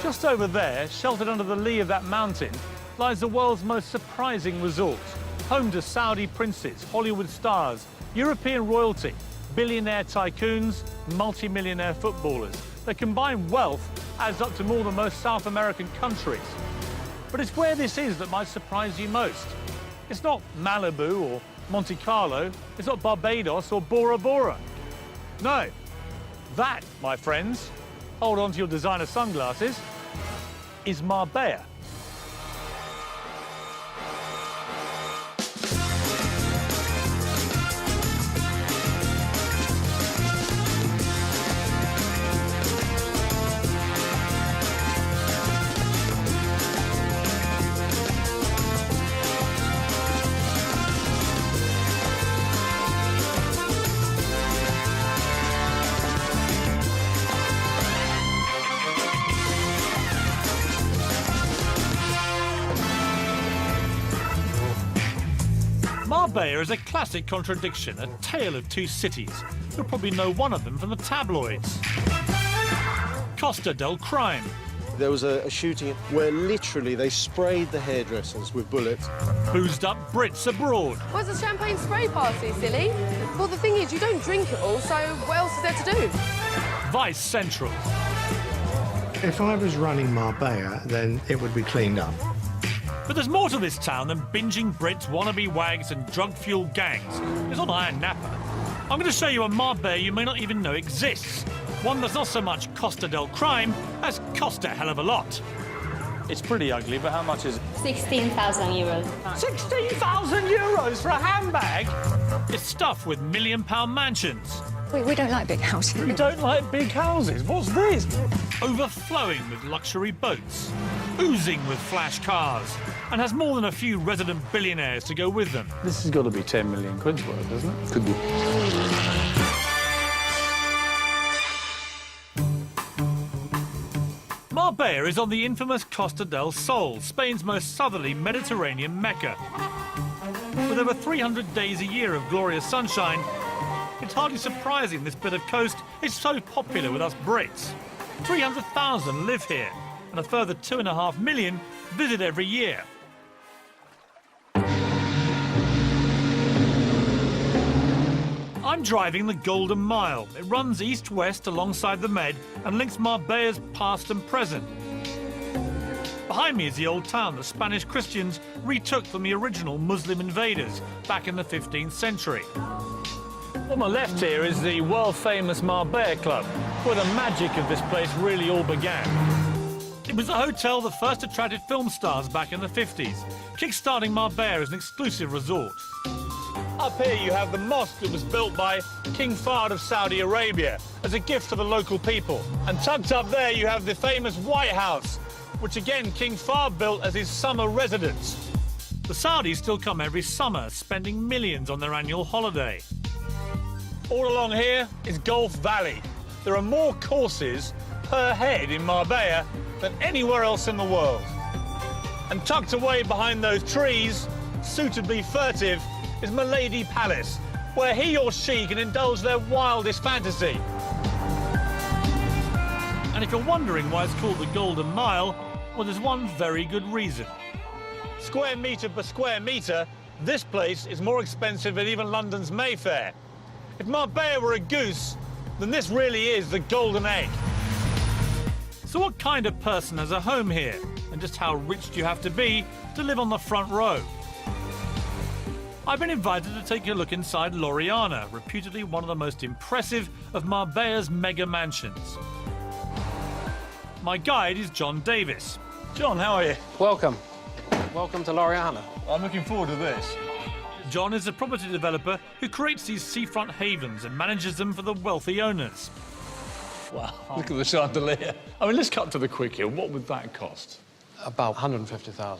Just over there, sheltered under the lee of that mountain, lies the world's most surprising resort, home to Saudi princes, Hollywood stars, European royalty, billionaire tycoons, multi-millionaire footballers. Their combined wealth adds up to more than most South American countries. But it's where this is that might surprise you most. It's not Malibu or Monte Carlo. It's not Barbados or Bora Bora. No, that, my friends, hold on to your designer sunglasses, is Marbella. Marbella is a classic contradiction, a tale of two cities. You'll probably know one of them from the tabloids. Costa del Crime. There was a shooting where literally they sprayed the hairdressers with bullets. Boozed up Brits abroad. What's a champagne spray party, silly? Well, the thing is, you don't drink it all, so what else is there to do? Vice Central. If I was running Marbella, then it would be cleaned up. But there's more to this town than binging Brits, wannabe wags and drug-fueled gangs. It's not Iron Napa. I'm going to show you a Marbella you may not even know exists. One that's not so much Costa del Crime as cost a hell of a lot. It's pretty ugly, but how much is it? 16,000 euros. 16,000 euros for a handbag? It's stuffed with million-pound mansions. We don't like big houses. We don't like big houses. What's this? Overflowing with luxury boats, oozing with flash cars, and has more than a few resident billionaires to go with them. This has got to be 10 million quid's worth, doesn't it? Could be. Marbella is on the infamous Costa del Sol, Spain's most southerly Mediterranean Mecca. With over 300 days a year of glorious sunshine, it's hardly surprising this bit of coast is so popular with us Brits. 300,000 live here, and a further 2.5 million visit every year. I'm driving the Golden Mile. It runs east-west alongside the Med and links Marbella's past and present. Behind me is the old town the Spanish Christians retook from the original Muslim invaders back in the 15th century. On my left here is the world-famous Marbella Club, where the magic of this place really all began. It was the hotel that first attracted film stars back in the 50s, kick-starting Marbella as an exclusive resort. Up here you have the mosque that was built by King Fahd of Saudi Arabia as a gift to the local people. And tucked up there you have the famous White House, which again King Fahd built as his summer residence. The Saudis still come every summer, spending millions on their annual holiday. All along here is Gulf Valley. There are more courses per head in Marbella than anywhere else in the world. And tucked away behind those trees, suitably furtive, is Milady Palace, where he or she can indulge their wildest fantasy. And if you're wondering why it's called the Golden Mile, well, there's one very good reason. Square metre per square metre, this place is more expensive than even London's Mayfair. If Marbella were a goose, then this really is the golden egg. So what kind of person has a home here? And just how rich do you have to be to live on the front row? I've been invited to take a look inside L'Oriana, reputedly one of the most impressive of Marbella's mega mansions. My guide is John Davis. John, how are you? Welcome. Welcome to L'Oriana. I'm looking forward to this. John is a property developer who creates these seafront havens and manages them for the wealthy owners. Wow, look at the chandelier. I mean, let's cut to the quick here. What would that cost? About £150,000.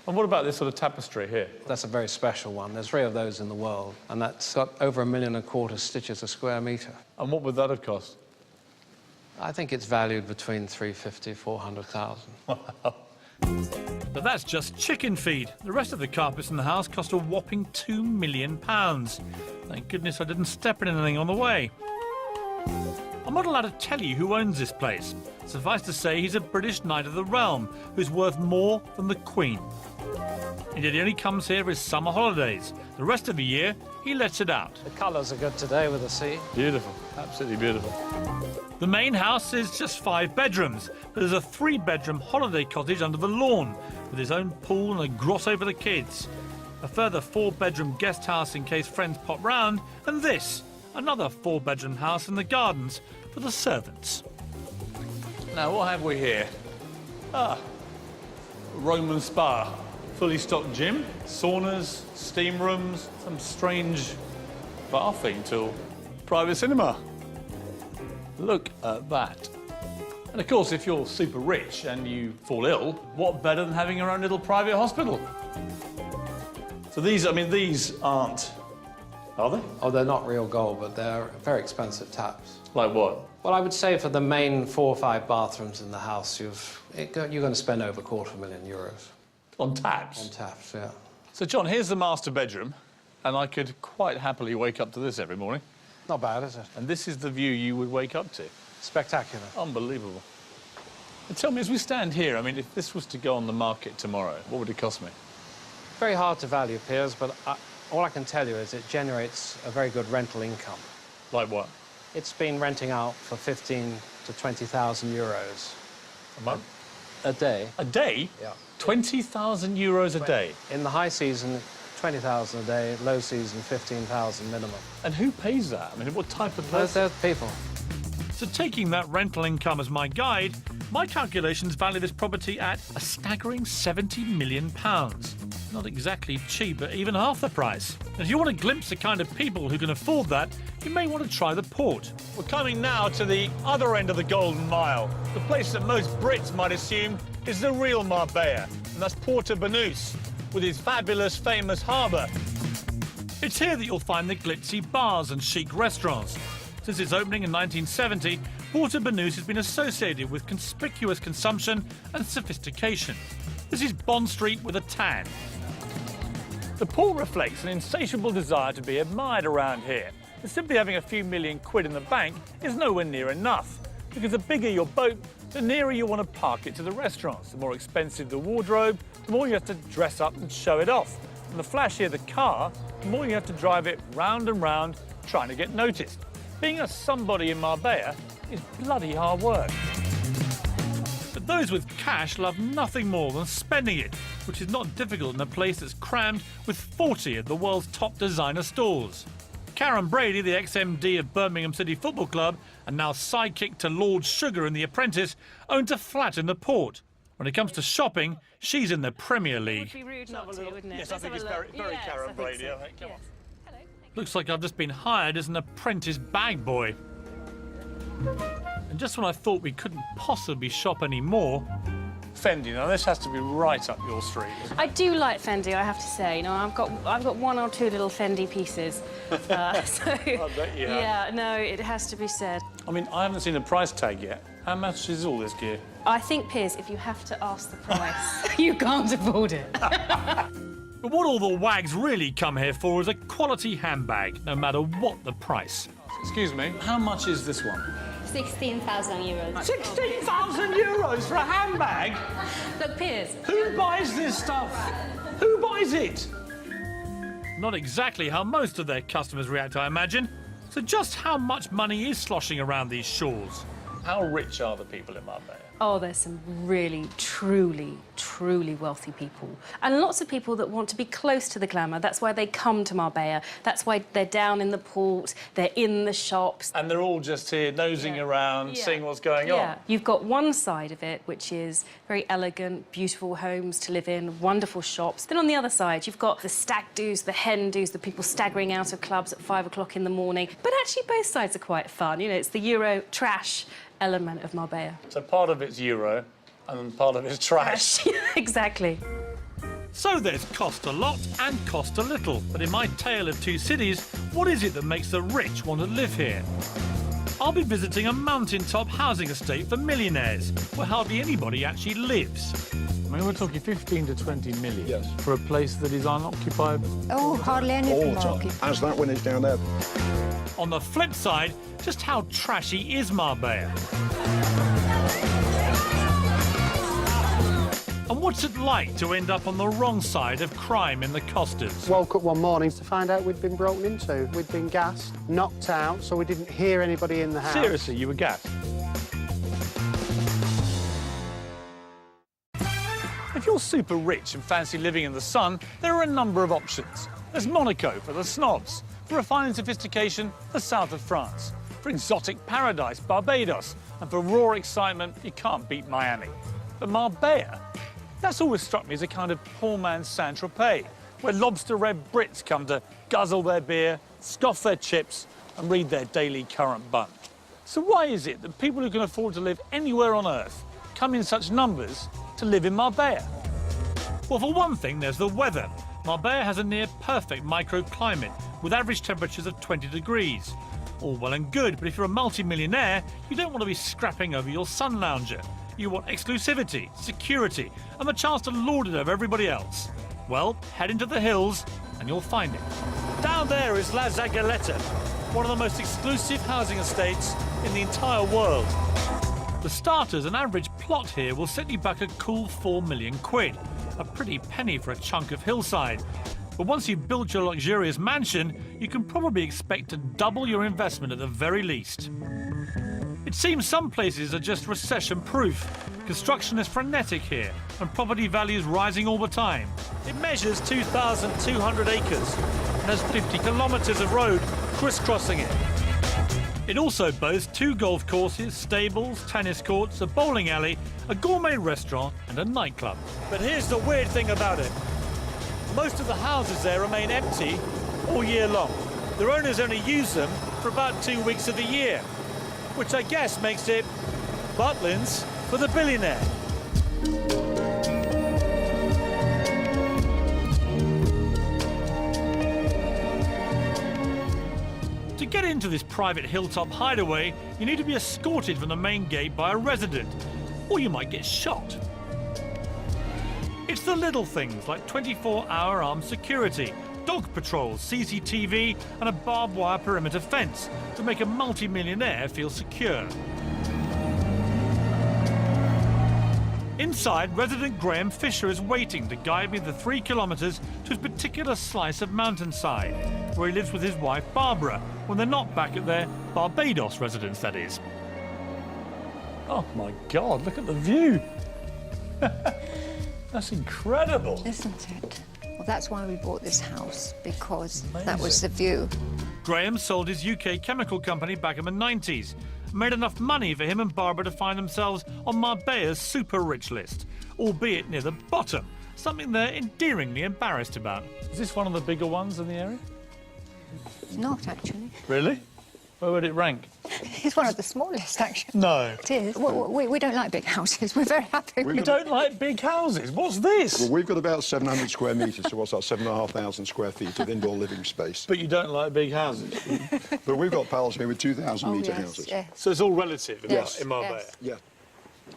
And what about this sort of tapestry here? That's a very special one. There's 3 of those in the world, and that's got over 1.25 million stitches a square metre. And what would that have cost? I think it's valued between 350,000 and 400,000. Wow. But that's just chicken feed. The rest of the carpets in the house cost a whopping £2 million. Thank goodness I didn't step in anything on the way. I'm not allowed to tell you who owns this place. Suffice to say, he's a British knight of the realm who's worth more than the Queen. Indeed, he only comes here for his summer holidays. The rest of the year, he lets it out. The colours are good today with the sea. Beautiful, absolutely beautiful. The main house is just 5 bedrooms, but there's a 3-bedroom holiday cottage under the lawn with his own pool and a grotto for the kids. A further 4-bedroom guest house in case friends pop round, and this, another 4-bedroom house in the gardens for the servants. Now, what have we here? Roman spa. Fully stocked gym, saunas, steam rooms, some strange bathing tool. Private cinema. Look at that. And of course, if you're super rich and you fall ill, what better than having your own little private hospital? So these aren't, are they? Oh, they're not real gold, but they're very expensive taps. Like what? Well, I would say for the main 4 or 5 bathrooms in the house, you're going to spend over €250,000. On taps? On taps, yeah. So, John, here's the master bedroom, and I could quite happily wake up to this every morning. Not bad, is it? And this is the view you would wake up to. Spectacular. Unbelievable. And tell me, as we stand here, I mean, if this was to go on the market tomorrow, what would it cost me? Very hard to value, Piers, but all I can tell you is it generates a very good rental income. Like what? It's been renting out for 15 to 20,000 euros. A month? A day. A day? Yeah. 20,000 euros a day? In the high season, 20,000 a day, low season, 15,000 minimum. And who pays that? I mean, what type of person? There's people. So taking that rental income as my guide, my calculations value this property at a staggering £70 million. Not exactly cheap at even half the price. And if you want a glimpse of the kind of people who can afford that, you may want to try the port. We're coming now to the other end of the Golden Mile, the place that most Brits might assume is the real Marbella, and that's Porto Banús, with its fabulous, famous harbour. It's here that you'll find the glitzy bars and chic restaurants. Since its opening in 1970, Porto Banús has been associated with conspicuous consumption and sophistication. This is Bond Street with a tan. The port reflects an insatiable desire to be admired around here. And simply having a few million quid in the bank is nowhere near enough. Because the bigger your boat, the nearer you want to park it to the restaurants. The more expensive the wardrobe, the more you have to dress up and show it off. And the flashier the car, the more you have to drive it round and round, trying to get noticed. Being a somebody in Marbella is bloody hard work. But those with cash love nothing more than spending it, which is not difficult in a place that's crammed with 40 of the world's top designer stores. Karen Brady, the ex-MD of Birmingham City Football Club and now sidekick to Lord Sugar in The Apprentice, owns a flat in the port. When it comes to shopping, she's in the Premier League. It would be rude not to, wouldn't it? Yes, I think it's very Karen Brady. I think. Come on. Looks like I've just been hired as an apprentice bag boy. And just when I thought we couldn't possibly shop any more... Fendi, now this has to be right up your street. I do like Fendi, I have to say. You know, I've got 1 or 2 little Fendi pieces. So, I bet you have. yeah, no, it has to be said. I mean, I haven't seen a price tag yet. How much is all this gear? I think, Piers, if you have to ask the price, you can't afford it. But what all the wags really come here for is a quality handbag, no matter what the price. Excuse me, how much is this one? 16,000 euros. 16,000 euros for a handbag? Look, Piers. Who buys this stuff? Who buys it? Not exactly how most of their customers react, I imagine. So just how much money is sloshing around these shores? How rich are the people in Marbella? Oh, there's some really, truly wealthy people. And lots of people that want to be close to the glamour. That's why they come to Marbella. That's why they're down in the port, they're in the shops. And they're all just here nosing around, seeing what's going on. You've got one side of it, which is very elegant, beautiful homes to live in, wonderful shops. Then on the other side, you've got the stag do's, the hen do's, the people staggering out of clubs at 5 o'clock in the morning. But actually, both sides are quite fun. You know, it's the Euro trash element of Marbella. So part of it's Euro and part of it's trash. Exactly. So there's cost a lot and cost a little. But in my tale of 2 cities, what is it that makes the rich want to live here? I'll be visiting a mountaintop housing estate for millionaires, where hardly anybody actually lives. I mean, we're talking 15 to 20 million Yes. for a place that is unoccupied. Oh, hardly any of All them the are time. occupied. As that one is down there. On the flip side, just how trashy is Marbella? And what's it like to end up on the wrong side of crime in the Costas? Woke up one morning to find out we'd been broken into. We'd been gassed, knocked out, so we didn't hear anybody in the house. Seriously, you were gassed? If you're super rich and fancy living in the sun, there are a number of options. There's Monaco for the snobs, for refined sophistication, the south of France, for exotic paradise, Barbados, and for raw excitement, you can't beat Miami. But Marbella, that's always struck me as a kind of poor man's Saint-Tropez, where lobster-red Brits come to guzzle their beer, scoff their chips, and read their daily current bun. So why is it that people who can afford to live anywhere on Earth come in such numbers to live in Marbella? Well, for one thing, there's the weather. Marbella has a near-perfect microclimate, with average temperatures of 20 degrees. All well and good, but if you're a multi-millionaire, you don't want to be scrapping over your sun lounger. You want exclusivity, security, and the chance to lord it over everybody else. Well, head into the hills, and you'll find it. Down there is La Zagaleta, one of the most exclusive housing estates in the entire world. For starters, an average plot here will set you back a cool 4 million quid, a pretty penny for a chunk of hillside. But once you've built your luxurious mansion, you can probably expect to double your investment at the very least. It seems some places are just recession-proof. Construction is frenetic here, and property values rising all the time. It measures 2,200 acres and has 50 kilometres of road crisscrossing it. It also boasts 2 golf courses, stables, tennis courts, a bowling alley, a gourmet restaurant and a nightclub. But here's the weird thing about it. Most of the houses there remain empty all year long. Their owners only use them for about 2 weeks of the year, which I guess makes it Butlins for the Billionaire. To get into this private hilltop hideaway, you need to be escorted from the main gate by a resident, or you might get shot. It's the little things like 24-hour armed security, dog patrols, CCTV, and a barbed wire perimeter fence to make a multi-millionaire feel secure. Inside, resident Graham Fisher is waiting to guide me the 3 kilometres to his particular slice of mountainside, where he lives with his wife Barbara, when they're not back at their Barbados residence, that is. Oh my God, look at the view. That's incredible. Isn't it? Well, that's why we bought this house, because that was the view. Graham sold his UK chemical company back in the 90s, made enough money for him and Barbara to find themselves on Marbella's super rich list, albeit near the bottom, something they're endearingly embarrassed about. Is this one of the bigger ones in the area? Not, actually. Really? Where would it rank? It's one of the smallest, actually. No. It is. We don't like big houses. We're very happy. You don't like big houses? What's this? Well, we've got about 700 square metres, so what's that, 7,500 square feet of indoor living space. But you don't like big houses? But we've got pals here with 2,000 metre yes, houses. yes. So it's all relative Yes. in Marbella? Yes. Yeah.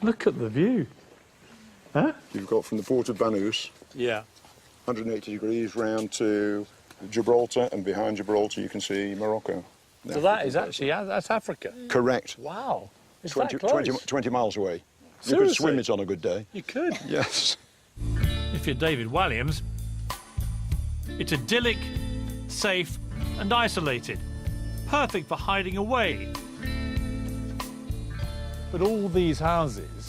Look at the view. Huh? You've got from the port of Banús, Yeah. 180 degrees round to Gibraltar, and behind Gibraltar you can see Morocco. So that is actually, that's Africa? Correct. Wow. It's 20, that close? 20 miles away. You Seriously? could swim it on a good day. You could. Yes. If you're David Walliams, it's idyllic, safe and isolated. Perfect for hiding away. But all these houses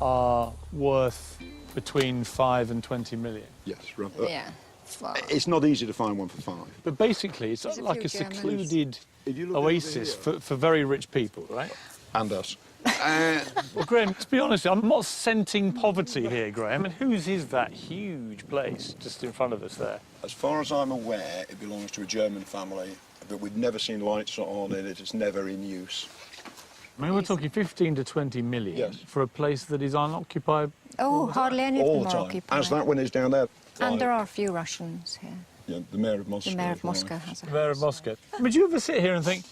are worth between 5 and 20 million. Yes. Right. Yeah. Well, It's not easy to find one for 5. But basically, it's There's a like few a Germans. secluded If you look over oasis here- for very rich people, right? And us. Well, Graham, let's be honest, I'm not scenting poverty here, Graham. And whose is that huge place just in front of us there? As far as I'm aware, it belongs to a German family, but we've never seen lights on it. It's never in use. I mean, we're talking 15 to 20 million Yes. for a place that is unoccupied. oh, hardly any of All them the are time. occupied. As that one is down there. And there are a few Russians here. Yeah, the mayor of Moscow. The mayor as of well. Moscow has a Mayor of house. Moscow. Would you ever sit here and think,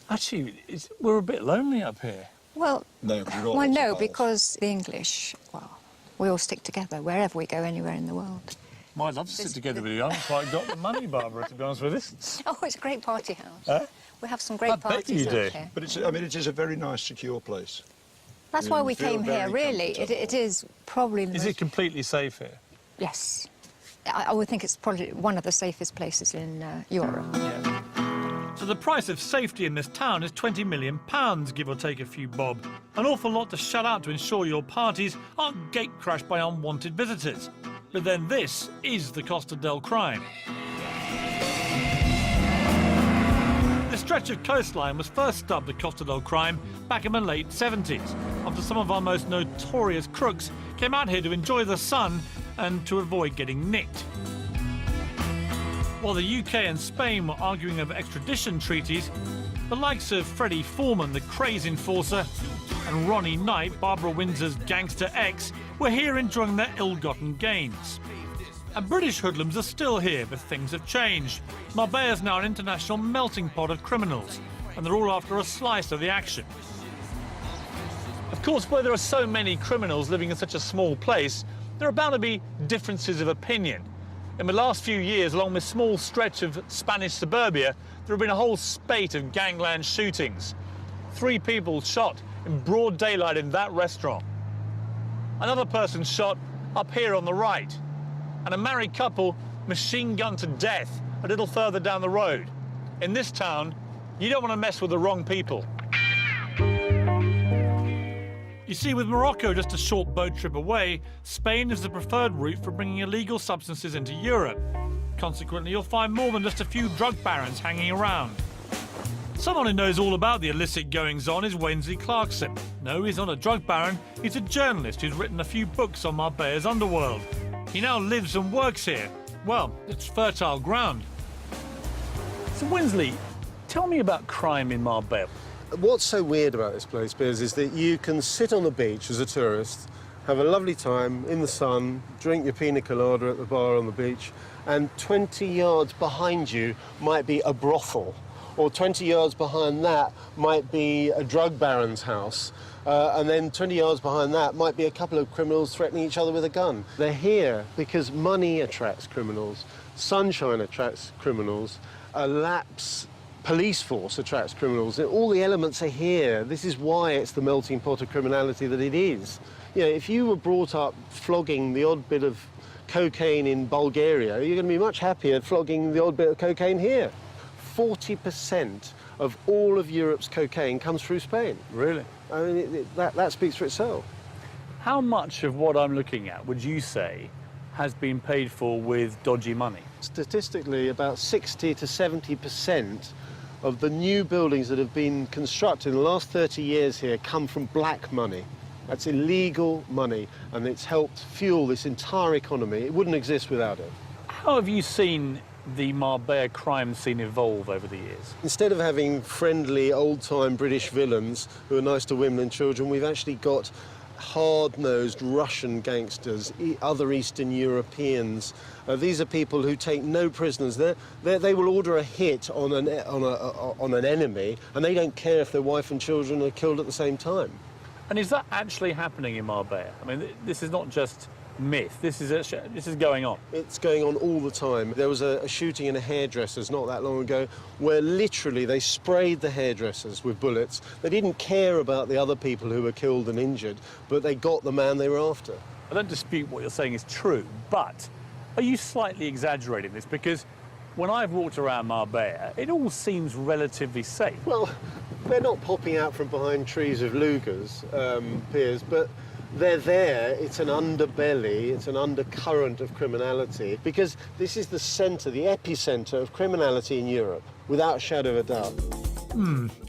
Actually, we're a bit lonely up here. Well, No, we've got well, lots of no, pals. because the English, well, we all stick together wherever we go, anywhere in the world. Well, I'd love to sit together with you. I haven't quite got the money, Barbara, to be honest with us. Oh, it's a great party house. Huh? We have some great I bet parties you do. out here. But it's, I mean, it is a very nice, secure place. That's You why we feel came here, very really. comfortable. It is probably the Is most... it completely safe here? Yes. I would think it's probably one of the safest places in Europe. So the price of safety in this town is £20 million, give or take a few bob. An awful lot to shell out to ensure your parties aren't gate-crashed by unwanted visitors. But then this is the Costa del Crime. The stretch of coastline was first dubbed the Costa del Crime back in the late 70s, after some of our most notorious crooks came out here to enjoy the sun and to avoid getting nicked. While the UK and Spain were arguing over extradition treaties, the likes of Freddie Foreman, the craze enforcer, and Ronnie Knight, Barbara Windsor's gangster ex, were here enjoying their ill-gotten gains. And British hoodlums are still here, but things have changed. Marbella is now an international melting pot of criminals, and they're all after a slice of the action. Of course, where there are so many criminals living in such a small place, there are bound to be differences of opinion. In the last few years, along this small stretch of Spanish suburbia, there have been a whole spate of gangland shootings. 3 people shot in broad daylight in that restaurant. Another person shot up here on the right. And a married couple machine-gunned to death a little further down the road. In this town, you don't want to mess with the wrong people. You see, with Morocco just a short boat trip away, Spain is the preferred route for bringing illegal substances into Europe. Consequently, you'll find more than just a few drug barons hanging around. Someone who knows all about the illicit goings-on is Wensley Clarkson. No, he's not a drug baron, he's a journalist who's written a few books on Marbella's underworld. He now lives and works here. Well, it's fertile ground. So, Wensley, tell me about crime in Marbella. What's so weird about this place, Piers, is that you can sit on the beach as a tourist, have a lovely time in the sun, drink your pina colada at the bar on the beach, and 20 yards behind you might be a brothel, or 20 yards behind that might be a drug baron's house, and then 20 yards behind that might be a couple of criminals threatening each other with a gun. They're here because money attracts criminals, sunshine attracts criminals, a lapse police force attracts criminals. All the elements are here. This is why it's the melting pot of criminality that it is. You know, if you were brought up flogging the odd bit of cocaine in Bulgaria, you're going to be much happier flogging the odd bit of cocaine here. 40% of all of Europe's cocaine comes through Spain. Really? I mean, that speaks for itself. How much of what I'm looking at would you say has been paid for with dodgy money? Statistically, about 60 to 70% of the new buildings that have been constructed in the last 30 years here come from black money. That's illegal money, and it's helped fuel this entire economy. It wouldn't exist without it. How have you seen the Marbella crime scene evolve over the years? Instead of having friendly, old-time British villains who are nice to women and children, we've actually got hard-nosed Russian gangsters, other Eastern Europeans. These are people who take no prisoners. They will order a hit on an enemy, and they don't care if their wife and children are killed at the same time. And is that actually happening in Marbella? I mean, this is not just myth. This is going on. It's going on all the time. There was a shooting in a hairdresser's not that long ago where literally they sprayed the hairdressers with bullets. They didn't care about the other people who were killed and injured, but they got the man they were after. I don't dispute what you're saying is true, but are you slightly exaggerating this? Because when I've walked around Marbella, it all seems relatively safe. Well, they're not popping out from behind trees of Lugers, Piers, but they're there. It's an underbelly, it's an undercurrent of criminality, because this is the centre, the epicentre of criminality in Europe, without a shadow of a doubt.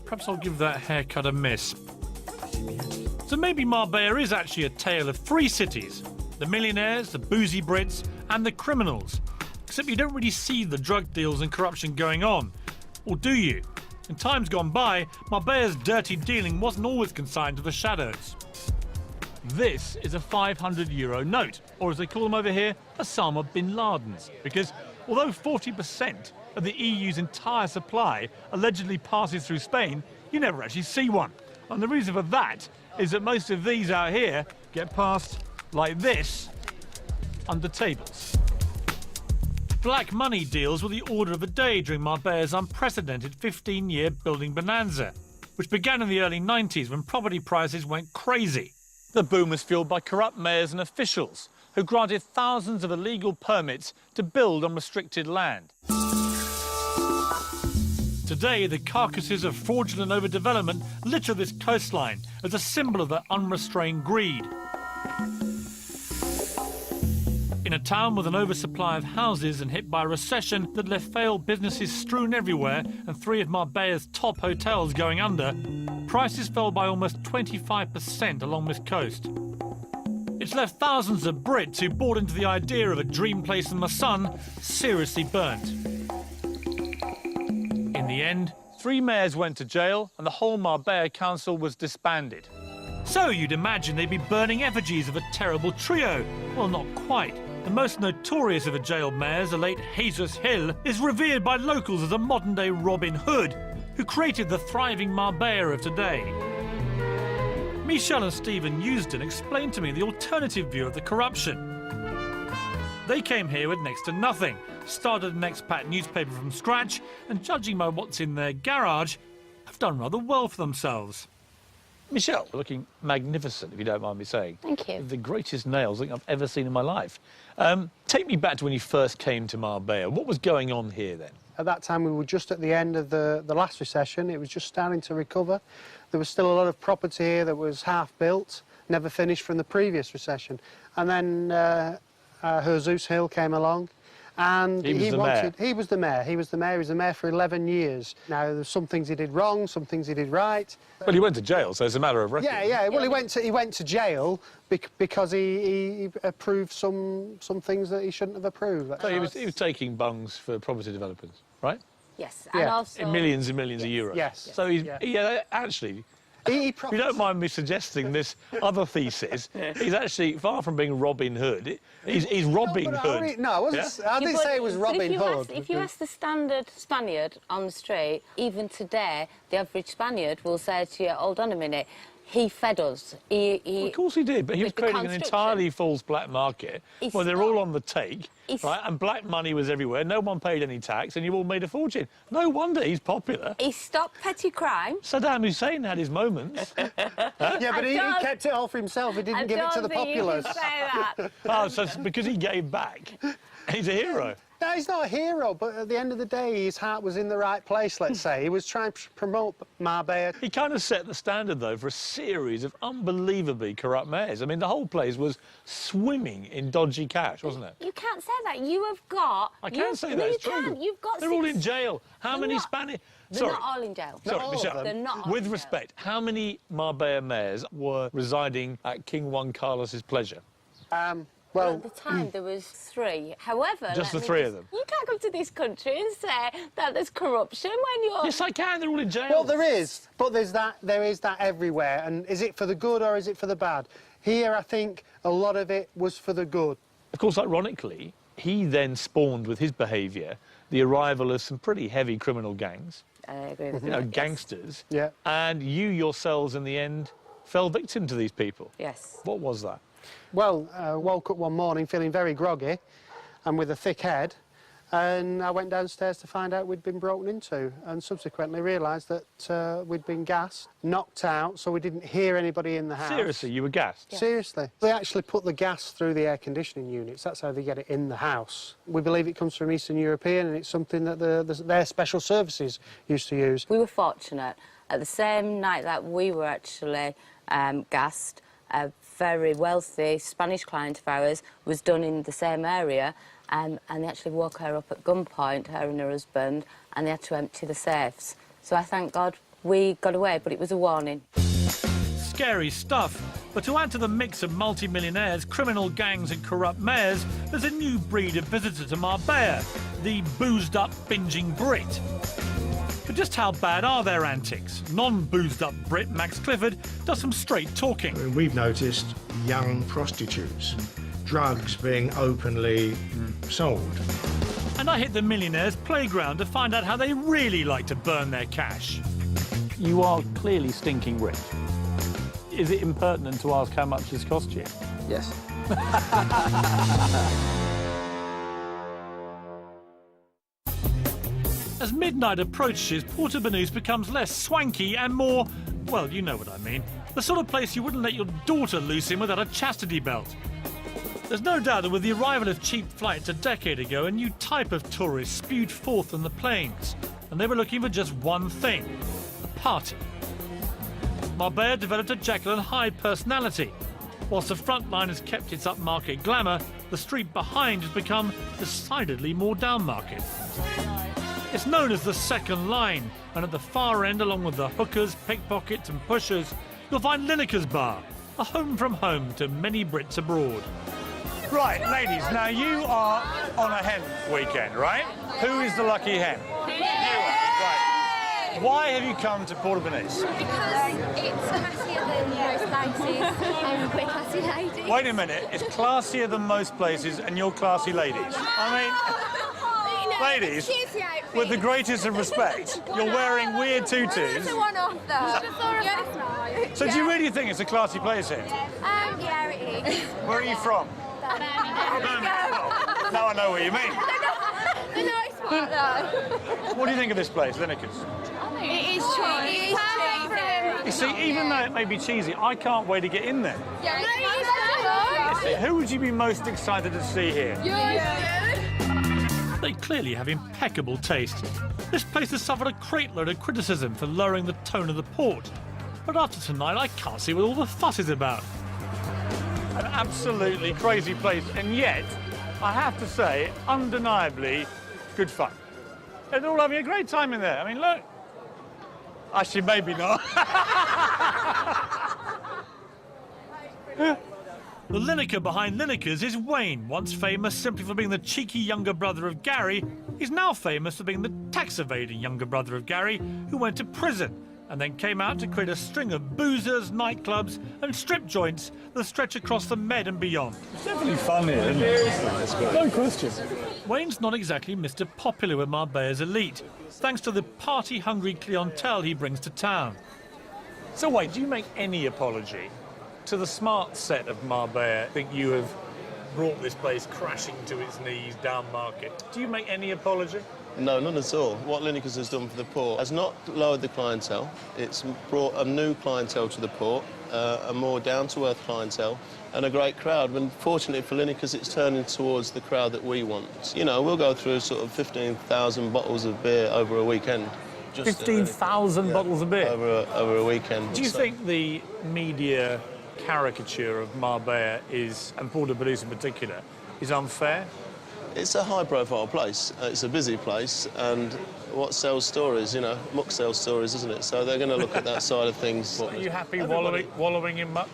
Perhaps I'll give that haircut a miss. So maybe Marbella is actually a tale of 3 cities: the millionaires, the boozy Brits, and the criminals. Except you don't really see the drug deals and corruption going on. Or do you? In times gone by, Marbella's dirty dealing wasn't always consigned to the shadows. This is a €500 note, or as they call them over here, Osama bin Laden's. Because although 40% of the EU's entire supply allegedly passes through Spain, you never actually see one. And the reason for that is that most of these out here get passed like this under tables. Black money deals were the order of the day during Marbella's unprecedented 15-year building bonanza, which began in the early 90s when property prices went crazy. The boom was fueled by corrupt mayors and officials who granted thousands of illegal permits to build on restricted land. Today, the carcasses of fraudulent overdevelopment litter this coastline as a symbol of their unrestrained greed. In a town with an oversupply of houses and hit by a recession that left failed businesses strewn everywhere and 3 of Marbella's top hotels going under, prices fell by almost 25% along this coast. It's left thousands of Brits who bought into the idea of a dream place in the sun seriously burnt. In the end, 3 mayors went to jail and the whole Marbella council was disbanded. So you'd imagine they'd be burning effigies of a terrible trio. Well, not quite. The most notorious of the jailed mayors, the late Jesus Hill, is revered by locals as a modern-day Robin Hood, who created the thriving Marbella of today. Michelle and Stephen Eusden explained to me the alternative view of the corruption. They came here with next to nothing, started an expat newspaper from scratch, and judging by what's in their garage, have done rather well for themselves. Michelle, looking magnificent, if you don't mind me saying. Thank you. The greatest nails I think I've ever seen in my life. Take me back to when you first came to Marbella. What was going on here then? At that time, we were just at the end of the last recession. It was just starting to recover. There was still a lot of property here that was half-built, never finished from the previous recession. And then Jesus Hill came along, and he was the mayor. He was the mayor. He was the mayor for 11 years. Now, there's some things he did wrong, some things he did right. Well, he went to jail, so it's a matter of record. Yeah. Well, he went to jail because he approved some things that he shouldn't have approved. So he was taking bungs for property developers, right? Yes, and also... In millions and millions of euros. Yes. So actually... If you don't mind me suggesting this other thesis, he's actually, far from being Robin Hood, he's Robbing Hood. No, I didn't say it was Robin Hood. If you ask the standard Spaniard on the street, even today, the average Spaniard will say to you, hold on a minute, he fed us. Well, of course he did, but he was creating an entirely false black market where they're all on the take, right? And black money was everywhere. No one paid any tax, and you all made a fortune. No wonder he's popular. He stopped petty crime. Saddam Hussein had his moments. Yeah, but he kept it all for himself. He didn't give it to the populace. I don't think you can say that. Oh, so it's because he gave back. He's a hero. No, he's not a hero, but at the end of the day, his heart was in the right place, let's say. He was trying to promote Marbella. He kind of set the standard, though, for a series of unbelievably corrupt mayors. I mean, the whole place was swimming in dodgy cash, wasn't it? You can't say that. You have got... I can't say that, it's true. You've got They're all in jail. How many Spanish... They're not all in jail. Sorry, Michelle. They're not all with respect, how many Marbella mayors were residing at King Juan Carlos's pleasure? Well, at the time, there was 3. However... Just the 3 of them? You can't come to this country and say that there's corruption when you're... Yes, I can. They're all in jail. Well, there is, but there is that everywhere. And is it for the good or is it for the bad? Here, I think a lot of it was for the good. Of course, ironically, he then spawned with his behaviour the arrival of some pretty heavy criminal gangs. I agree with you. You know, gangsters. Yeah. And you yourselves, in the end, fell victim to these people. Yes. What was that? Well, I woke up one morning feeling very groggy and with a thick head, and I went downstairs to find out we'd been broken into, and subsequently realised that we'd been gassed, knocked out, so we didn't hear anybody in the house. Seriously, you were gassed? Yeah. Seriously. They actually put the gas through the air conditioning units. That's how they get it in the house. We believe it comes from Eastern European, and it's something that their special services used to use. We were fortunate. At the same night that we were actually gassed, a very wealthy Spanish client of ours was done in the same area, and they actually woke her up at gunpoint, her and her husband, and they had to empty the safes. So I thank God we got away, but it was a warning. Scary stuff. But to add to the mix of multi-millionaires, criminal gangs and corrupt mayors, there's a new breed of visitor to Marbella, the boozed-up, binging Brit. But just how bad are their antics? Non-boozed-up Brit Max Clifford does some straight talking. We've noticed young prostitutes, drugs being openly sold. And I hit the Millionaire's playground to find out how they really like to burn their cash. You are clearly stinking rich. Is it impertinent to ask how much this cost you? Yes. As midnight approaches, Porto Banús becomes less swanky and more, well, you know what I mean. The sort of place you wouldn't let your daughter loose in without a chastity belt. There's no doubt that with the arrival of cheap flights a decade ago, a new type of tourist spewed forth on the plains, and they were looking for just one thing: a party. Marbella developed a Jekyll and Hyde personality. Whilst the front line has kept its upmarket glamour, the street behind has become decidedly more downmarket. It's known as the second line, and at the far end, along with the hookers, pickpockets and pushers, you'll find Lineker's Bar, a home from home to many Brits abroad. Right, ladies, now you are on a hen weekend, right? Who is the lucky hen? You are, right. Why have you come to Porto Banús? Because it's classier than most places and we're classy ladies. Wait a minute, it's classier than most places and you're classy ladies. Ladies, with the greatest of respect, you're wearing weird tutus. It's a one-off though. So do you really think it's a classy place here? Yeah, it is. Where are you from? Now I know what you mean. The nice part though. What do you think of this place, Lineker's? It is cheap. You see, even though it may be cheesy, I can't wait to get in there. Yeah, Who would you be most excited to see here? They clearly have impeccable taste. This place has suffered a crate load of criticism for lowering the tone of the port. But after tonight, I can't see what all the fuss is about. An absolutely crazy place, and yet, I have to say, undeniably good fun. They're all having a great time in there. I mean, look. Actually, maybe not. The Lineker behind Lineker's is Wayne, once famous simply for being the cheeky younger brother of Gary. He's now famous for being the tax-evading younger brother of Gary, who went to prison and then came out to create a string of boozers, nightclubs and strip joints that stretch across the Med and beyond. It's definitely fun here, isn't it? No question. Wayne's not exactly Mr. Popular with Marbella's elite, thanks to the party-hungry clientele he brings to town. So wait, do you make any apology to the smart set of Marbella? I think you have brought this place crashing to its knees down market. Do you make any apology? No, none at all. What Lineker's has done for the port has not lowered the clientele. It's brought a new clientele to the port, a more down-to-earth clientele, and a great crowd. And fortunately for Lineker's, it's turning towards the crowd that we want. You know, we'll go through sort of 15,000 bottles of beer over a weekend. 15,000 bottles of beer? Over a weekend. Do you think the media caricature of Marbella is, and Porto Banús in particular, is unfair? It's a high-profile place. It's a busy place, and what sells stories, you know, muck sells stories, isn't it? So they're going to look at that side of things. Are you happy wallowing in muck?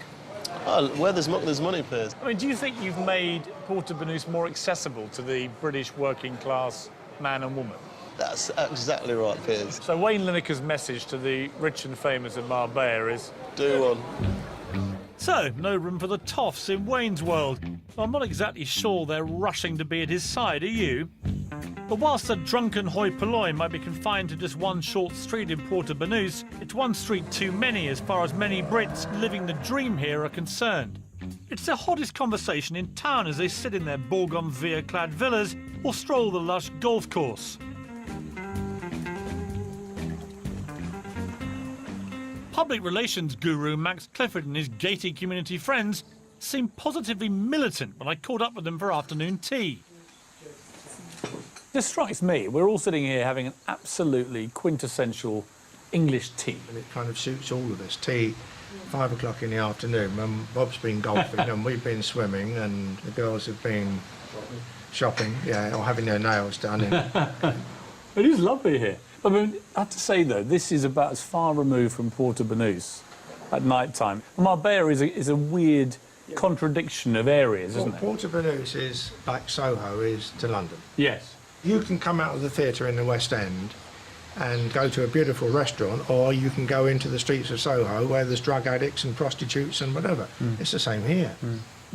Oh, where there's muck, there's money, Piers. I mean, do you think you've made Porto Banús more accessible to the British working-class man and woman? That's exactly right, Piers. So Wayne Lineker's message to the rich and famous of Marbella is... Do one. So, no room for the toffs in Wayne's world. I'm not exactly sure they're rushing to be at his side, are you? But whilst the drunken hoi polloi might be confined to just one short street in Porto Banús, it's one street too many as far as many Brits living the dream here are concerned. It's the hottest conversation in town as they sit in their bougainvillea-clad villas or stroll the lush golf course. Public relations guru Max Clifford and his gated community friends seemed positively militant when I caught up with them for afternoon tea. This strikes me, we're all sitting here having an absolutely quintessential English tea. And it kind of suits all of us. Tea, 5 o'clock in the afternoon, when Bob's been golfing and we've been swimming and the girls have been shopping, yeah, or having their nails done. It is lovely here. I mean, I have to say, though, this is about as far removed from Porto Banús at night time. Marbella is a weird contradiction of areas, isn't it? Porto Banús is like Soho is to London. Yes. You can come out of the theatre in the West End and go to a beautiful restaurant, or you can go into the streets of Soho where there's drug addicts and prostitutes and whatever. It's the same here.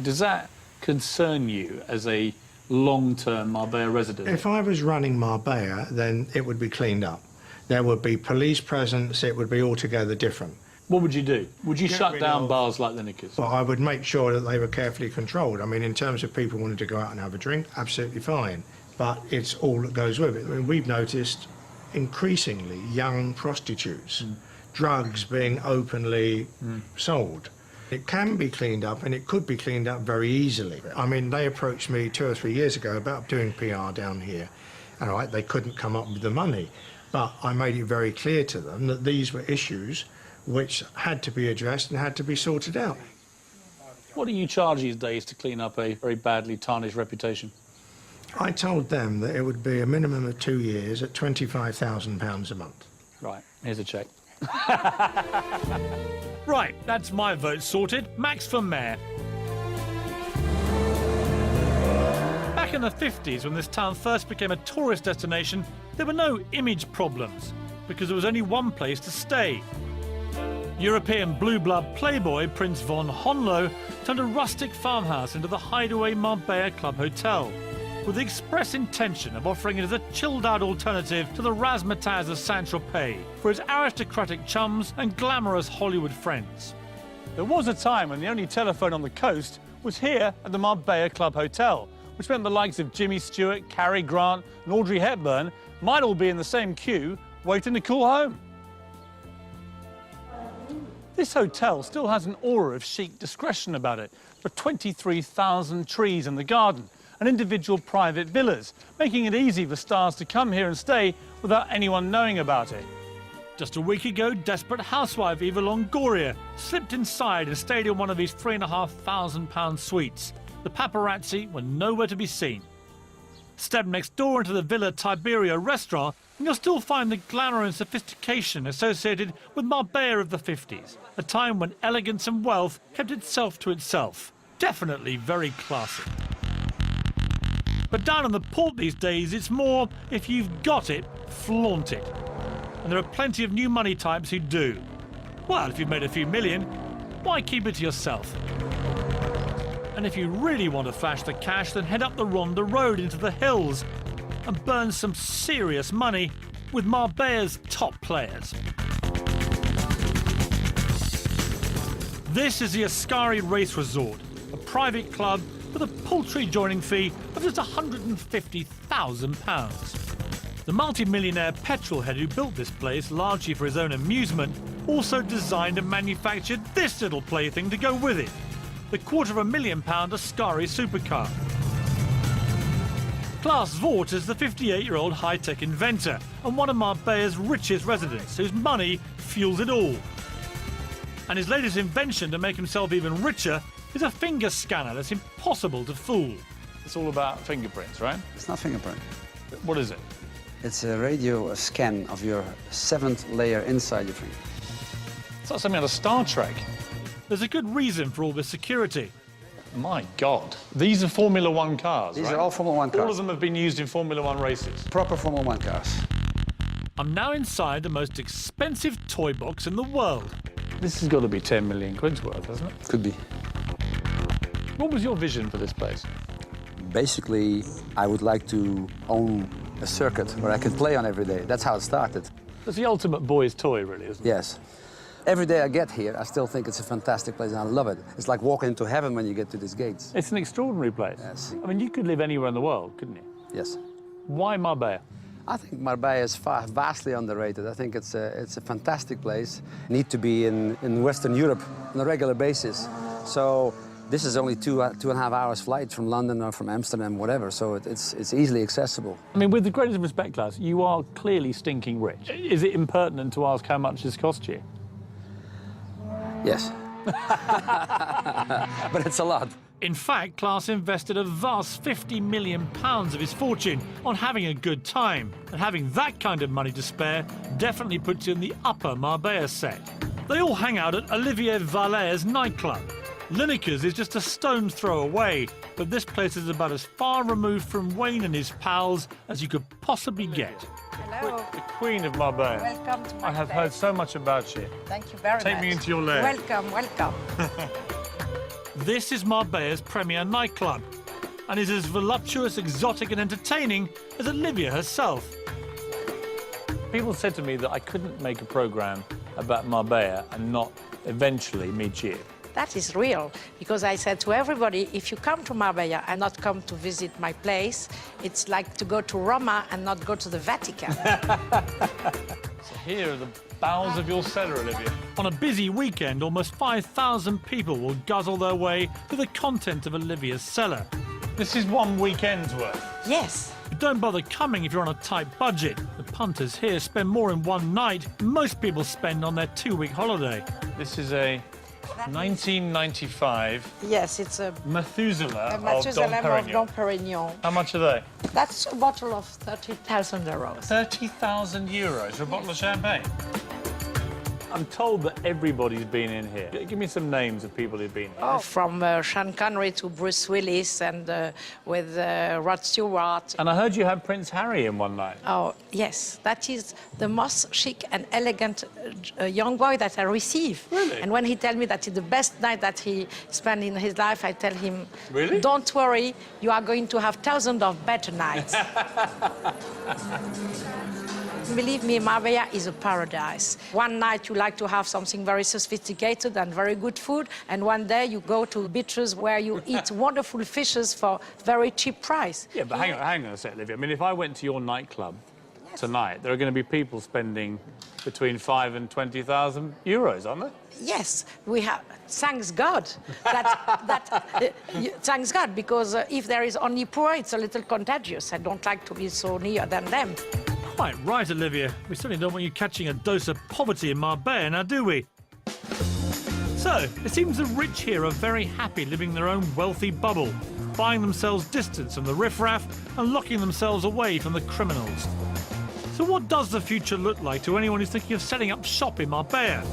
Does that concern you as a long-term Marbella resident? If I was running Marbella, then it would be cleaned up. There would be police presence, it would be altogether different. What would you do? Would you Get shut rid down of- bars like Lineker's? But I would make sure that they were carefully controlled. I mean, in terms of people wanting to go out and have a drink, absolutely fine. But it's all that goes with it. I mean, we've noticed increasingly young prostitutes, drugs being openly sold. It can be cleaned up, and it could be cleaned up very easily. I mean, they approached me 2 or 3 years ago about doing PR down here. And all right, they couldn't come up with the money. But I made it very clear to them that these were issues which had to be addressed and had to be sorted out. What do you charge these days to clean up a very badly tarnished reputation? I told them that it would be a minimum of 2 years at £25,000 a month. Right, here's a cheque. Right, that's my vote sorted. Max for mayor. Back in the 50s, when this town first became a tourist destination, there were no image problems, because there was only one place to stay. European blue blood playboy Prince von Honlo turned a rustic farmhouse into the hideaway Marbella Club Hotel, with the express intention of offering it as a chilled-out alternative to the razzmatazz of Saint-Tropez for its aristocratic chums and glamorous Hollywood friends. There was a time when the only telephone on the coast was here at the Marbella Club Hotel, which meant the likes of Jimmy Stewart, Cary Grant and Audrey Hepburn might all be in the same queue waiting to call home. This hotel still has an aura of chic discretion about it. There are 23,000 trees in the garden and individual private villas, making it easy for stars to come here and stay without anyone knowing about it. Just a week ago, desperate housewife Eva Longoria slipped inside and stayed in one of these £3,500 suites. The paparazzi were nowhere to be seen. Step next door into the Villa Tiberia restaurant and you'll still find the glamour and sophistication associated with Marbella of the 50s, a time when elegance and wealth kept itself to itself. Definitely very classy. But down in the port these days, it's more, if you've got it, flaunt it. And there are plenty of new money types who do. Well, if you've made a few million, why keep it to yourself? And if you really want to flash the cash, then head up the Ronda Road into the hills and burn some serious money with Marbella's top players. This is the Ascari Race Resort, a private club with a paltry joining fee of just £150,000. The multi-millionaire petrolhead who built this place largely for his own amusement also designed and manufactured this little plaything to go with it, the £250,000 Ascari supercar. Klaus Vort is the 58-year-old high-tech inventor and one of Marbella's richest residents, whose money fuels it all. And his latest invention to make himself even richer is a finger scanner that's impossible to fool. It's all about fingerprints, right? It's not fingerprint. What is it? It's a radio scan of your 7th layer inside your finger. It's like something out of Star Trek. There's a good reason for all this security. My God. These are Formula One cars, These right? are all Formula One cars. All of them have been used in Formula One races. Proper Formula One cars. I'm now inside the most expensive toy box in the world. This has got to be 10 million quid's worth, hasn't it? Could be. What was your vision for this place? Basically, I would like to own a circuit where I could play on every day. That's how it started. It's the ultimate boy's toy, really, isn't it? Yes. Every day I get here, I still think it's a fantastic place and I love it. It's like walking into heaven when you get to these gates. It's an extraordinary place. Yes. I mean, you could live anywhere in the world, couldn't you? Yes. Why Marbella? I think Marbella is vastly underrated. I think it's a fantastic place. Need to be in Western Europe on a regular basis. So this is only 2.5 hours flight from London or from Amsterdam, whatever. So it's easily accessible. I mean, with the greatest respect, Klaus, you are clearly stinking rich. Is it impertinent to ask how much this cost you? Yes. But it's a lot. In fact, Klaus invested a vast £50 million of his fortune on having a good time. And having that kind of money to spare definitely puts you in the upper Marbella set. They all hang out at Olivier Vallet's nightclub. Lineker's is just a stone's throw away, but this place is about as far removed from Wayne and his pals as you could possibly get. Hello. The Queen of Marbella. Welcome to I have heard so much about you. Thank you very much. Take me into your lair. Welcome, welcome. This is Marbella's premier nightclub. and is as voluptuous, exotic and entertaining as Olivia herself. People said to me that I couldn't make a programme about Marbella and not eventually meet you. That is real, because I said to everybody, if you come to Marbella and not come to visit my place, it's like to go to Roma and not go to the Vatican. So here are the bowels of your cellar, Olivia. On a busy weekend, almost 5,000 people will guzzle their way through the content of Olivia's cellar. This is one weekend's worth. Yes. But don't bother coming if you're on a tight budget. The punters here spend more in one night than most people spend on their 2-week holiday. This is a 1995. Yes, it's a Methuselah of Dom Perignon. How much are they? That's a bottle of 30,000 euros. 30,000 euros for a bottle of champagne? I'm told that everybody's been in here. Give me some names of people who've been here. Oh, from Sean Connery to Bruce Willis and with Rod Stewart. And I heard you had Prince Harry in one night. Oh, yes. That is the most chic and elegant young boy that I receive. Really? And when he tells me that it's the best night that he spent in his life, I tell him, really? Don't worry, you are going to have thousands of better nights. Believe me, Marbella is a paradise. One night you like to have something very sophisticated and very good food, and one day you go to beaches where you eat wonderful fishes for very cheap price. Yeah, but hang on a sec, Olivia. I mean, if I went to your nightclub tonight, there are going to be people spending between 5,000 and 20,000 euros, aren't there? Yes, we have. Thanks God. Thanks God, because if there is only poor, it's a little contagious. I don't like to be so near than them. Quite right, Olivia. We certainly don't want you catching a dose of poverty in Marbella, now do we? So, it seems the rich here are very happy living their own wealthy bubble, buying themselves distance from the riffraff and locking themselves away from the criminals. So what does the future look like to anyone who's thinking of setting up shop in Marbella?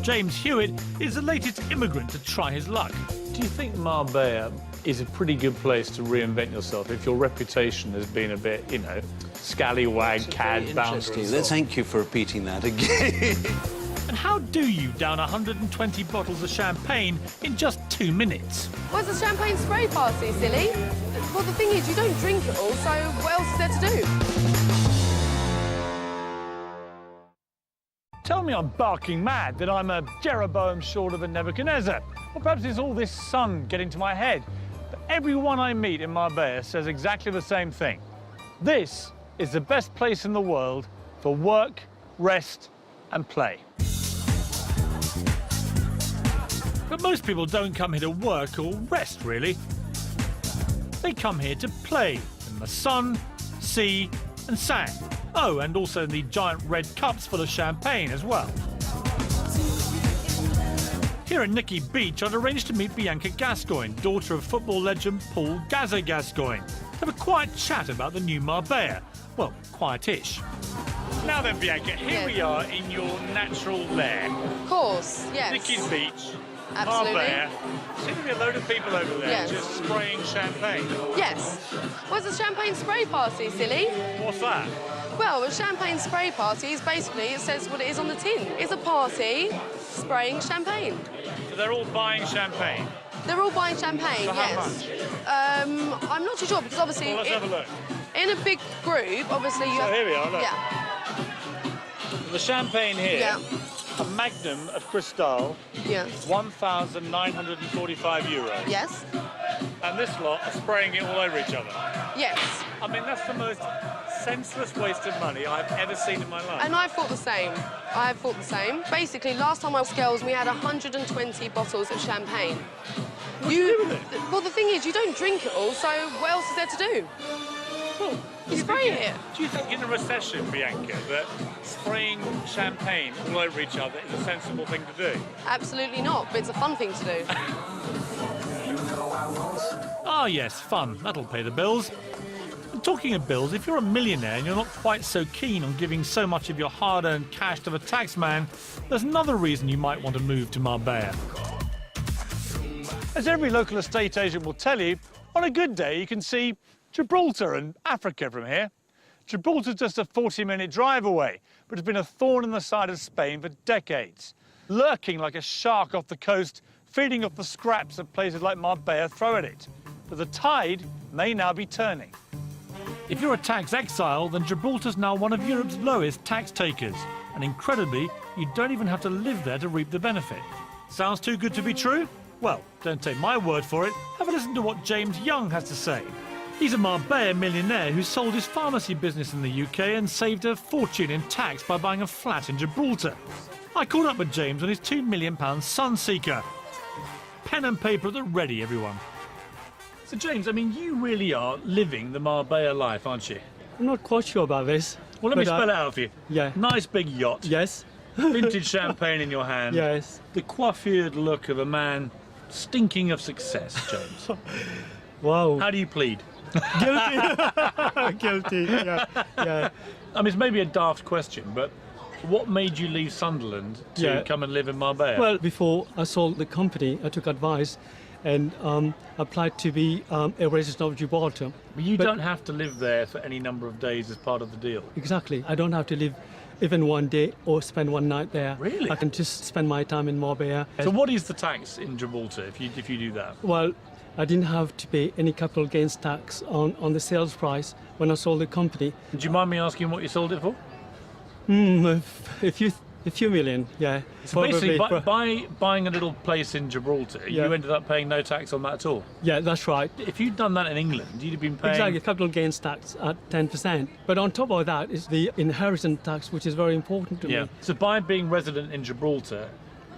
James Hewitt is the latest immigrant to try his luck. Do you think Marbella is a pretty good place to reinvent yourself if your reputation has been a bit, you know, scallywag, cad, bounder? Thank you for repeating that again. And how do you down 120 bottles of champagne in just 2 minutes? Where's the champagne spray party, silly? Well, the thing is, you don't drink it all, so what else is there to do? Tell me I'm barking mad, that I'm a Jeroboam short of a Nebuchadnezzar. Or perhaps it's all this sun getting to my head. But everyone I meet in Marbella says exactly the same thing. This is the best place in the world for work, rest and play. But most people don't come here to work or rest, really. They come here to play in the sun, sea and sand. Oh, and also the giant red cups full of champagne as well. Here at Nicky Beach, I'd arranged to meet Bianca Gascoigne, daughter of football legend Paul Gazza Gascoigne. Have a quiet chat about the new Marbella. Well, quietish. Now then, Bianca, here we are in your natural lair. Of course, yes. Nicky's Beach. Absolutely. Marbella. Seems to be a load of people over there just spraying champagne. Yes. Where's the champagne spray party, silly? What's that? Well, a champagne spray party is basically, it says what it is on the tin. It's a party spraying champagne. So they're all buying champagne? They're all buying champagne, So how yes. I'm not too sure, because obviously... Well, let's have a look. In a big group, obviously you have... here we are, look. Yeah. The champagne here, Yeah. a Magnum of Cristal, Yeah. 1,945 euros. Yes. And this lot are spraying it all over each other. Yes. I mean, that's the most senseless waste of money I've ever seen in my life. And I thought the same. I thought the same. Basically, last time I was girls, we had 120 bottles of champagne. What do you do with it? Well, the thing is, you don't drink it all, so what else is there to do? Well, you spray it. Do you think in a recession, Bianca, that spraying champagne all over each other is a sensible thing to do? Absolutely not, but it's a fun thing to do. Ah, yes, fun. That'll pay the bills. And talking of bills, if you're a millionaire and you're not quite so keen on giving so much of your hard-earned cash to the taxman, there's another reason you might want to move to Marbella. As every local estate agent will tell you, on a good day you can see Gibraltar and Africa from here. Gibraltar's just a 40-minute drive away, but it's been a thorn in the side of Spain for decades, lurking like a shark off the coast, feeding off the scraps that places like Marbella throw at it. but the tide may now be turning. If you're a tax exile, then Gibraltar's now one of Europe's lowest tax takers. And incredibly, you don't even have to live there to reap the benefit. Sounds too good to be true? Well, don't take my word for it. Have a listen to what James Young has to say. He's a Marbella millionaire who sold his pharmacy business in the UK and saved a fortune in tax by buying a flat in Gibraltar. I caught up with James on his £2 million Sunseeker. Pen and paper at the ready, everyone. So, James, I mean, you really are living the Marbella life, aren't you? I'm not quite sure about this. Well, let me spell it out for you. Yeah. Nice big yacht. Yes. Vintage champagne in your hand. Yes. The coiffured look of a man stinking of success, James. Wow. How do you plead? Guilty. Guilty, yeah. Yeah. I mean, it's maybe a daft question, but what made you leave Sunderland to come and live in Marbella? Well, before I sold the company, I took advice and applied to be a resident of Gibraltar. But you don't have to live there for any number of days as part of the deal. Exactly. I don't have to live even one day or spend one night there. Really? I can just spend my time in Marbella. So what is the tax in Gibraltar if you do that? Well, I didn't have to pay any capital gains tax on the sales price when I sold the company. Do you mind me asking what you sold it for? A few million, yeah. So basically, by buying a little place in Gibraltar, you ended up paying no tax on that at all? Yeah, that's right. If you'd done that in England, you'd have been paying... Exactly, capital gains tax at 10%. But on top of that is the inheritance tax, which is very important to me. So by being resident in Gibraltar,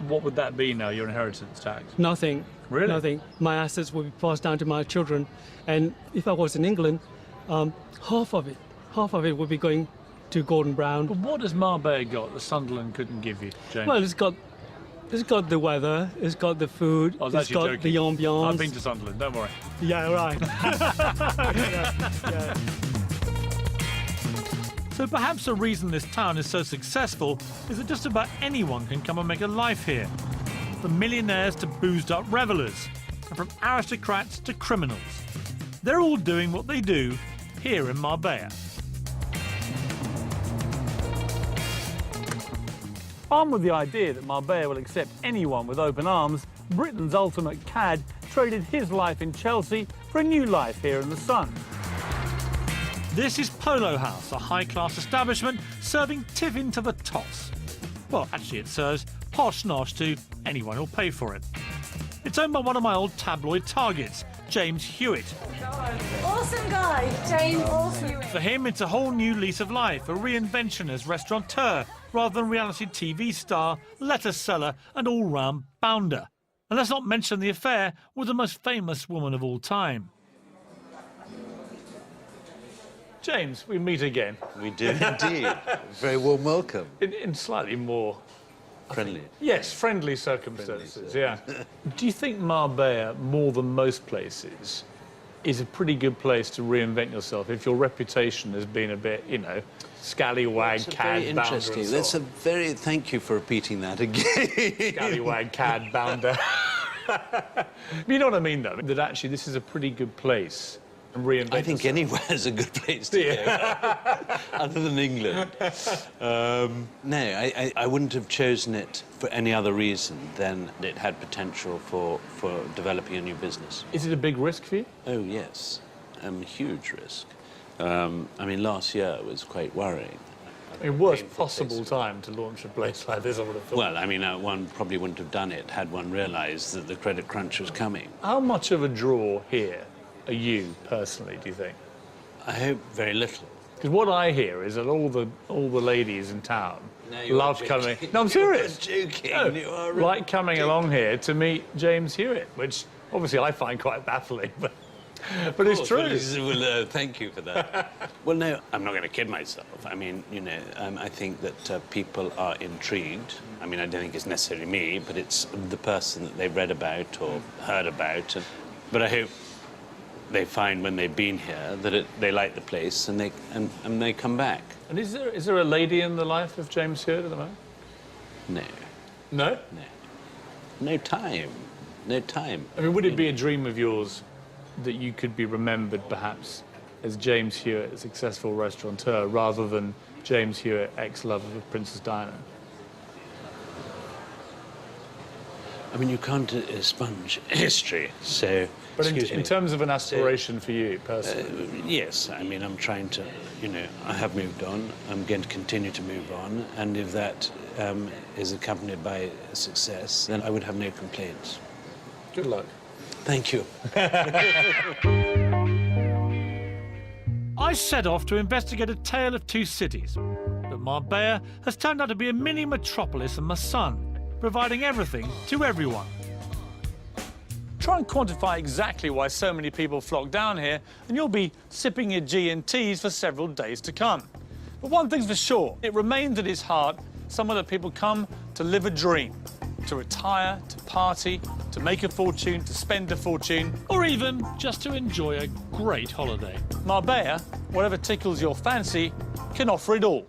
what would that be now, your inheritance tax? Nothing. Really? Nothing. My assets will be passed down to my children. And if I was in England, half of it would be going to Gordon Brown. But what has Marbella got that Sunderland couldn't give you, James? Well, it's got the weather, it's got the food, it's got the ambiance. I've been to Sunderland, don't worry. Yeah, right. yeah. So perhaps the reason this town is so successful is that just about anyone can come and make a life here. From millionaires to boozed-up revellers, and from aristocrats to criminals. They're all doing what they do here in Marbella. Armed with the idea that Marbella will accept anyone with open arms, Britain's ultimate cad traded his life in Chelsea for a new life here in the sun. This is Polo House, a high-class establishment serving tiffin to the toss. Well, actually it serves posh nosh to anyone who'll pay for it. It's owned by one of my old tabloid targets, James Hewitt. Awesome guy, James. Awesome. For him, it's a whole new lease of life, a reinvention as restaurateur, rather than reality TV star, letter seller and all-round bounder. And let's not mention the affair with the most famous woman of all time. James, we meet again. We do indeed. Very warm welcome. In slightly more... Friendly. Yes, friendly circumstances, yeah. Do you think Marbella, more than most places, is a pretty good place to reinvent yourself if your reputation has been a bit, you know, scallywag, cad, very bounder? interesting. That's a very... Thank you for repeating that again. Scallywag, cad, bounder. You know what I mean, though? That actually this is a pretty good place to reinvent I think yourself. anywhere is a good place to go, other than England. No, I wouldn't have chosen it for any other reason than it had potential for developing a new business. Is it a big risk for you? Oh, yes. Huge risk. I mean, last year was quite worrying. I mean, worst possible time to launch a place like this, I would have thought. Well, I mean, one probably wouldn't have done it had one realised that the credit crunch was coming. How much of a draw here are you, personally, do you think? I hope very little. Because what I hear is that all the ladies in town No, you love are coming... joking. No, I'm serious. You are joking. No, You are like coming along here to meet James Hewitt, which obviously I find quite baffling, but it's true. Well, thank you for that. Well, no, I'm not going to kid myself. I mean, you know, I think that people are intrigued. I mean, I don't think it's necessarily me, but it's the person that they've read about or heard about. But I hope they find when they've been here that they like the place and they come back. And is there a lady in the life of James Hewitt at the moment? No. No? No. No time. No time. I mean, would it be a dream of yours that you could be remembered, perhaps, as James Hewitt, a successful restaurateur, rather than James Hewitt, ex-lover of Princess Diana? I mean, you can't expunge history, so... But excuse in me. terms of an aspiration for you, personally? Yes, I mean, I'm trying to, you know, I have moved on. I'm going to continue to move on. And if that is accompanied by success, then I would have no complaints. Good luck. Thank you. I set off to investigate a tale of two cities. But Marbella has turned out to be a mini metropolis in the sun, providing everything to everyone. Try and quantify exactly why so many people flock down here, and you'll be sipping your G&Ts for several days to come. But one thing's for sure, it remains at its heart somewhere that people come to live a dream, to retire, to party, to make a fortune, to spend a fortune, or even just to enjoy a great holiday. Marbella, whatever tickles your fancy, can offer it all.